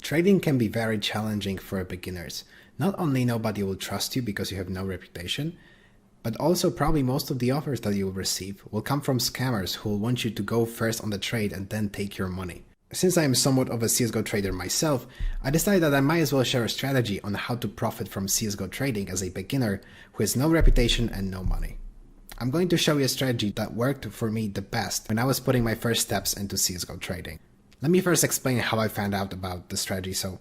Trading can be very challenging for beginners. Not only nobody will trust you because you have no reputation, but also probably most of the offers that you will receive will come from scammers who will want you to go first on the trade and then take your money. Since I am somewhat of a CSGO trader myself, I decided that I might as well share a strategy on how to profit from CSGO trading as a beginner who has no reputation and no money. I'm going to show you a strategy that worked for me the best when I was putting my first steps into CSGO trading. Let me first explain how I found out about the strategy. So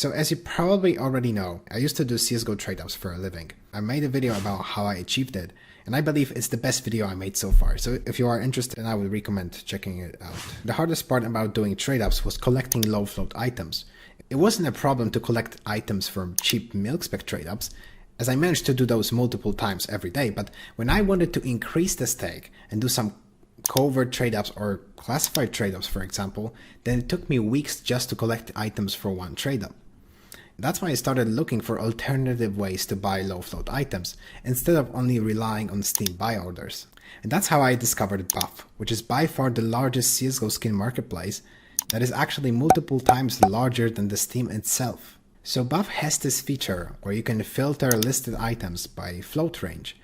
as you probably already know, I used to do CSGO trade-ups for a living. I made a video about how I achieved it, and I believe it's the best video I made so far. So if you are interested, then I would recommend checking it out. The hardest part about doing trade-ups was collecting low float items. It wasn't a problem to collect items from cheap milk spec trade-ups, as I managed to do those multiple times every day, but when I wanted to increase the stake and do some covert trade-ups or classified trade-ups, for example, then it took me weeks just to collect items for one trade-up. That's why I started looking for alternative ways to buy low float items instead of only relying on Steam buy orders. And that's how I discovered Buff, which is by far the largest CSGO skin marketplace that is actually multiple times larger than the Steam itself. So Buff has this feature where you can filter listed items by float range.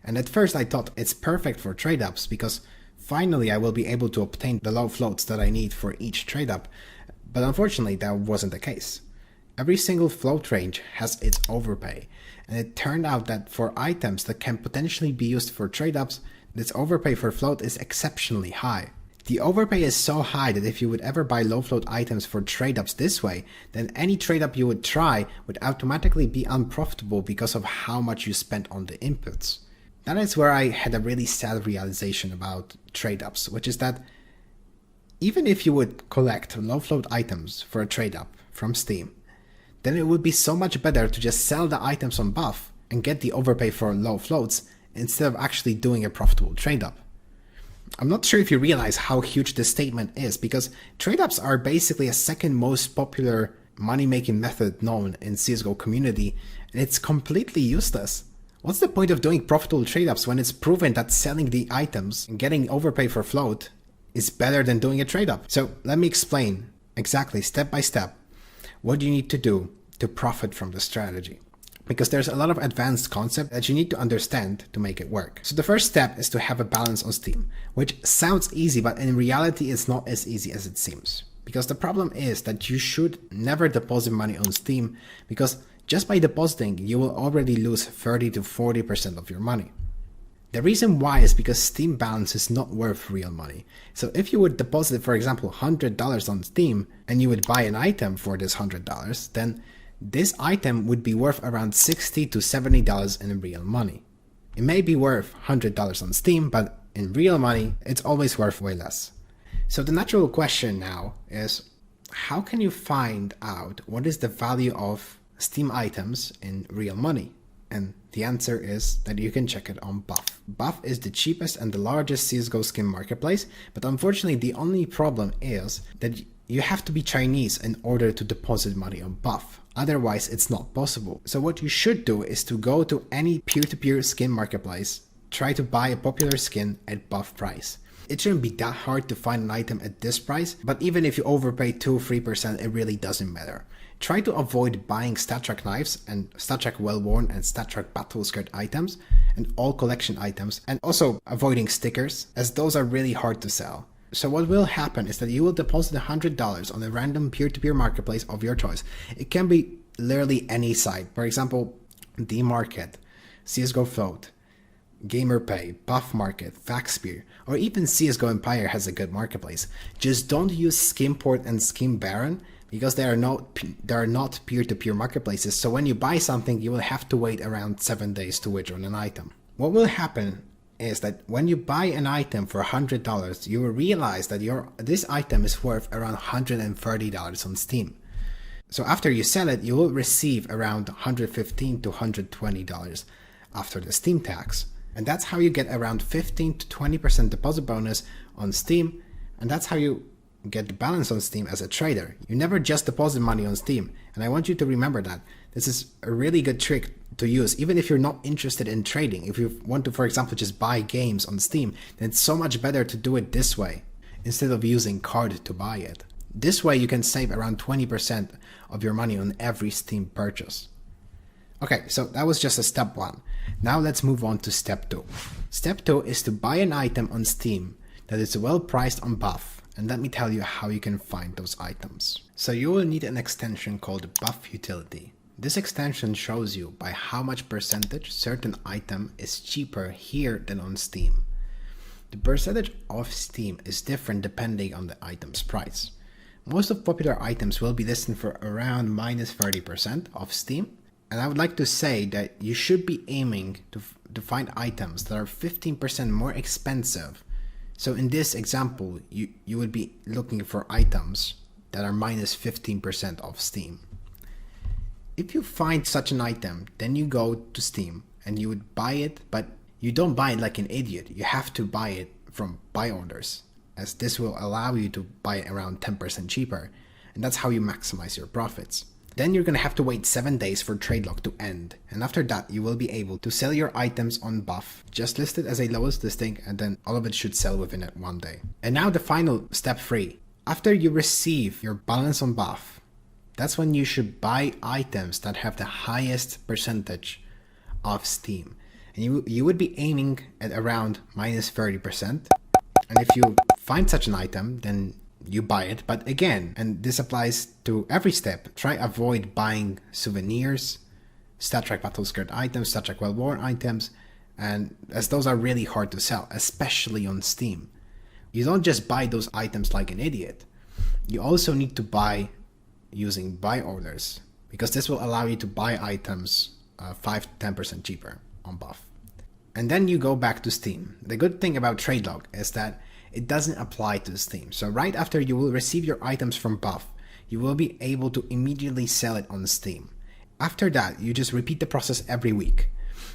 And at first I thought it's perfect for trade-ups because finally I will be able to obtain the low floats that I need for each trade-up, but unfortunately that wasn't the case. Every single float range has its overpay, and it turned out that for items that can potentially be used for trade-ups, this overpay for float is exceptionally high. The overpay is so high that if you would ever buy low float items for trade-ups this way, then any trade-up you would try would automatically be unprofitable because of how much you spent on the inputs. That is where I had a really sad realization about trade-ups, which is that even if you would collect low float items for a trade-up from Steam, then it would be so much better to just sell the items on Buff and get the overpay for low floats instead of actually doing a profitable trade-up. I'm not sure if you realize how huge this statement is, because trade-ups are basically a second most popular money-making method known in CSGO community, and it's completely useless. What's the point of doing profitable trade-ups when it's proven that selling the items and getting overpay for float is better than doing a trade-up? So let me explain exactly step by step what you need to do to profit from the strategy, because there's a lot of advanced concept that you need to understand to make it work. So the first step is to have a balance on Steam, which sounds easy, but in reality it's not as easy as it seems. Because the problem is that you should never deposit money on Steam, because just by depositing you will already lose 30 to 40% of your money. The reason why is because Steam balance is not worth real money. So if you would deposit, for example, $100 on Steam and you would buy an item for this $100, then this item would be worth around $60 to $70 in real money. It may be worth $100 on Steam, but in real money, it's always worth way less. So the natural question now is, how can you find out what is the value of Steam items in real money? And the answer is that you can check it on Buff. Buff is the cheapest and the largest CSGO skin marketplace, but unfortunately the only problem is that you have to be Chinese in order to deposit money on Buff. Otherwise it's not possible. So what you should do is to go to any peer-to-peer skin marketplace, try to buy a popular skin at Buff price. It shouldn't be that hard to find an item at this price, but even if you overpay 2-3%, it really doesn't matter. Try to avoid buying StatTrak knives and StatTrak well-worn and StatTrak battle skirt items and all collection items, and also avoiding stickers, as those are really hard to sell. So what will happen is that you will deposit $100 on a random peer-to-peer marketplace of your choice. It can be literally any site. For example, D-Market, CSGO Float, GamerPay, Buff Market, Faxpeer, or even CSGO Empire has a good marketplace. Just don't use Skimport and Skimbaron because they are not peer-to-peer marketplaces. So when you buy something, you will have to wait around 7 days to withdraw an item. What will happen is that when you buy an item for $100, you will realize that this item is worth around $130 on Steam. So after you sell it, you will receive around $115 to $120 after the Steam tax. And that's how you get around 15 to 20% deposit bonus on Steam, and that's how you get the balance on Steam as a trader. You never just deposit money on Steam, and I want you to remember that. This is a really good trick to use, even if you're not interested in trading. If you want to, for example, just buy games on Steam, then it's so much better to do it this way, instead of using card to buy it. This way you can save around 20% of your money on every Steam purchase. Okay, so that was just a step 1. Now let's move on to step 2. Step 2 is to buy an item on Steam that is well priced on Buff, and let me tell you how you can find those items. So you will need an extension called Buff Utility. This extension shows you by how much percentage certain item is cheaper here than on Steam. The percentage of Steam is different depending on the item's price. Most of popular items will be listed for around minus 30% off Steam, and I would like to say that you should be aiming to find items that are 15% more expensive. So in this example, you would be looking for items that are minus 15% off Steam. If you find such an item, then you go to Steam and you would buy it, but you don't buy it like an idiot. You have to buy it from buy orders, as this will allow you to buy it around 10% cheaper, and that's how you maximize your profits. Then you're gonna have to wait 7 days for trade lock to end, and after that you will be able to sell your items on Buff, just list it as a lowest listing, and then all of it should sell within it 1 day. And now the final step 3. After you receive your balance on Buff, that's when you should buy items that have the highest percentage of Steam. And you would be aiming at around minus 30%. And if you find such an item, then you buy it. But again, and this applies to every step, try avoid buying souvenirs, StatTrack Battlescript items, StatTrack Well-Worn items, and as those are really hard to sell, especially on Steam. You don't just buy those items like an idiot. You also need to buy using buy orders, because this will allow you to buy items 5-10% cheaper on Buff. And then you go back to Steam. The good thing about trade lock is that it doesn't apply to Steam. So right after you will receive your items from Buff, you will be able to immediately sell it on Steam. After that, you just repeat the process every week.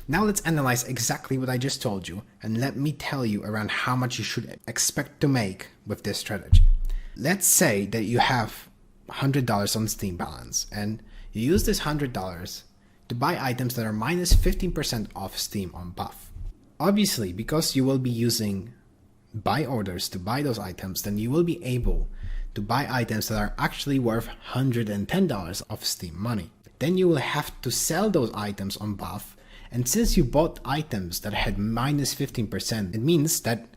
Now let's analyze exactly what I just told you, and let me tell you around how much you should expect to make with this strategy. Let's say that you have $100 on Steam balance, and you use this $100 to buy items that are minus 15% off Steam on Buff. Obviously, because you will be using buy orders to buy those items, then you will be able to buy items that are actually worth $110 of Steam money. Then you will have to sell those items on Buff, and since you bought items that had minus 15%, it means that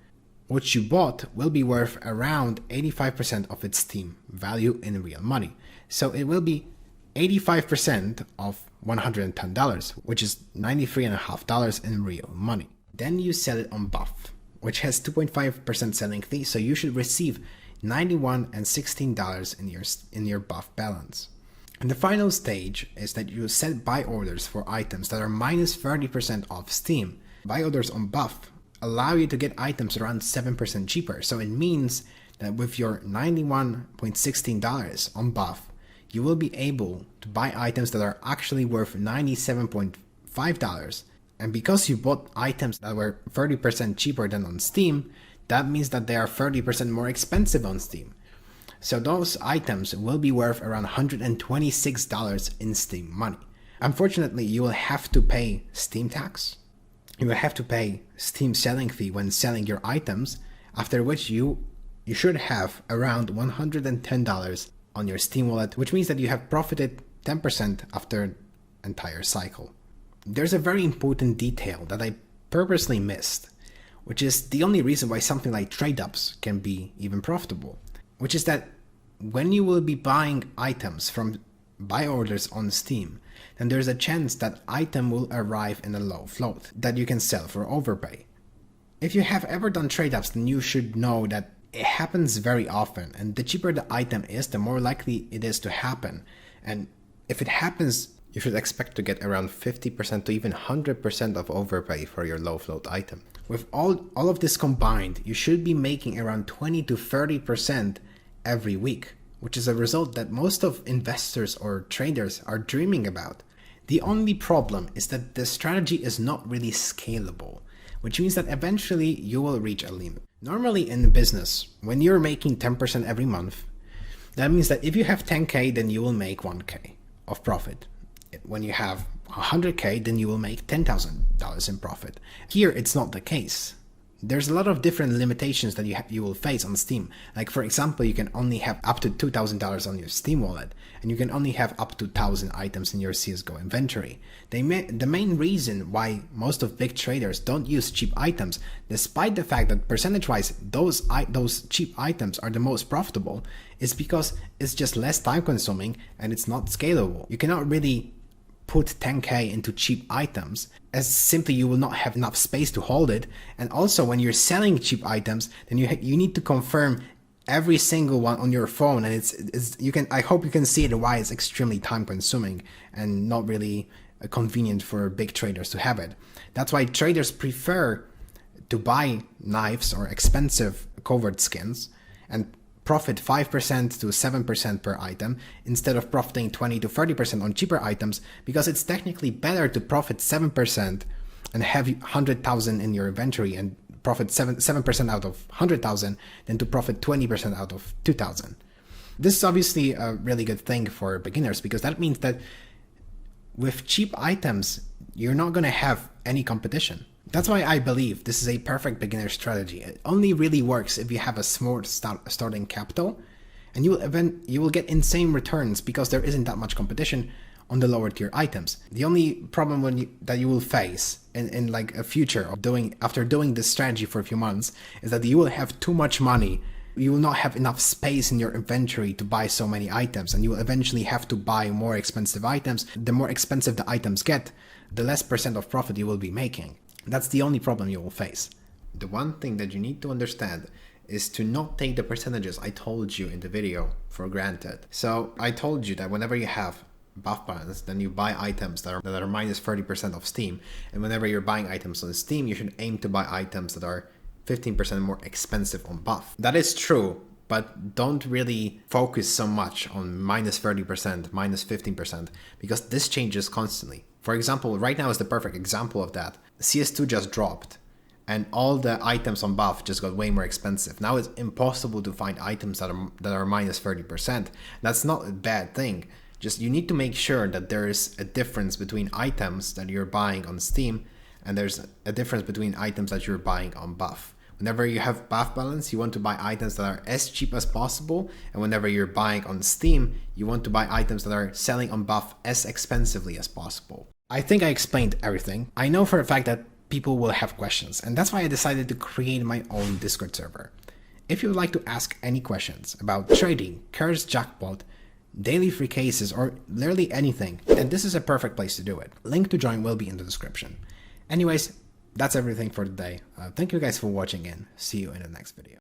what you bought will be worth around 85% of its Steam value in real money. So it will be 85% of $110, which is $93.50 in real money. Then you sell it on Buff, which has 2.5% selling fee, so you should receive $91.16 in your Buff balance. And the final stage is that you set buy orders for items that are minus 30% off Steam. Buy orders on Buff allow you to get items around 7% cheaper. So it means that with your $91.16 on Buff, you will be able to buy items that are actually worth $97.5. And because you bought items that were 30% cheaper than on Steam, that means that they are 30% more expensive on Steam. So those items will be worth around $126 in Steam money. Unfortunately, you will have to pay Steam tax. You will have to pay Steam selling fee when selling your items, after which you should have around $110 on your Steam wallet, which means that you have profited 10% after the entire cycle. There's a very important detail that I purposely missed, which is the only reason why something like trade-ups can be even profitable, which is that when you will be buying items from buy orders on Steam, then there's a chance that item will arrive in a low float that you can sell for overpay. If you have ever done trade-ups, then you should know that it happens very often, and the cheaper the item is, the more likely it is to happen. And if it happens, you should expect to get around 50% to even 100% of overpay for your low float item. With all of this combined, you should be making around 20 to 30% every week, which is a result that most of investors or traders are dreaming about. The only problem is that the strategy is not really scalable, which means that eventually you will reach a limit. Normally in business, when you're making 10% every month, that means that if you have 10K, then you will make 1K of profit. When you have 100K, then you will make $10,000 in profit. Here, it's not the case. there's a lot of different limitations that you will face on Steam. Like for example, you can only have up to $2,000 on your Steam wallet, and you can only have up to 1,000 items in your CSGO inventory. The main reason why most of big traders don't use cheap items, despite the fact that percentage-wise those cheap items are the most profitable, is because it's just less time-consuming and it's not scalable. You cannot really put 10k into cheap items, as simply you will not have enough space to hold it. And also when you're selling cheap items, then you need to confirm every single one on your phone, and I hope you can see it why it's extremely time consuming and not really convenient for big traders to have it. That's why traders prefer to buy knives or expensive covert skins and profit 5% to 7% per item instead of profiting 20 to 30% on cheaper items, because it's technically better to profit 7% and have 100,000 in your inventory and profit 7% out of 100,000 than to profit 20% out of 2,000. This is obviously a really good thing for beginners, because that means that with cheap items, you're not going to have any competition. That's why I believe this is a perfect beginner strategy. It only really works if you have a small starting capital, and you will get insane returns because there isn't that much competition on the lower tier items. The only problem that you will face in like a future of after doing this strategy for a few months is that you will have too much money. You will not have enough space in your inventory to buy so many items, and you will eventually have to buy more expensive items. The more expensive the items get, the less percent of profit you will be making. That's the only problem you will face. The one thing that you need to understand is to not take the percentages I told you in the video for granted. So I told you that whenever you have buff balance, then you buy items that are minus 30% of Steam. And whenever you're buying items on Steam, you should aim to buy items that are 15% more expensive on buff. That is true, but don't really focus so much on minus 30%, minus 15%, because this changes constantly. For example, right now is the perfect example of that. CS2 just dropped, and all the items on buff just got way more expensive. Now it's impossible to find items that are minus 30%. That's not a bad thing. Just you need to make sure that there is a difference between items that you're buying on Steam, and there's a difference between items that you're buying on buff. Whenever you have buff balance, you want to buy items that are as cheap as possible, and whenever you're buying on Steam, you want to buy items that are selling on buff as expensively as possible. I think I explained everything. I know for a fact that people will have questions, and that's why I decided to create my own Discord server. If you would like to ask any questions about trading, curse jackpot, daily free cases, or literally anything, then this is a perfect place to do it. Link to join will be in the description. Anyways, that's everything for today. Thank you guys for watching, and see you in the next video.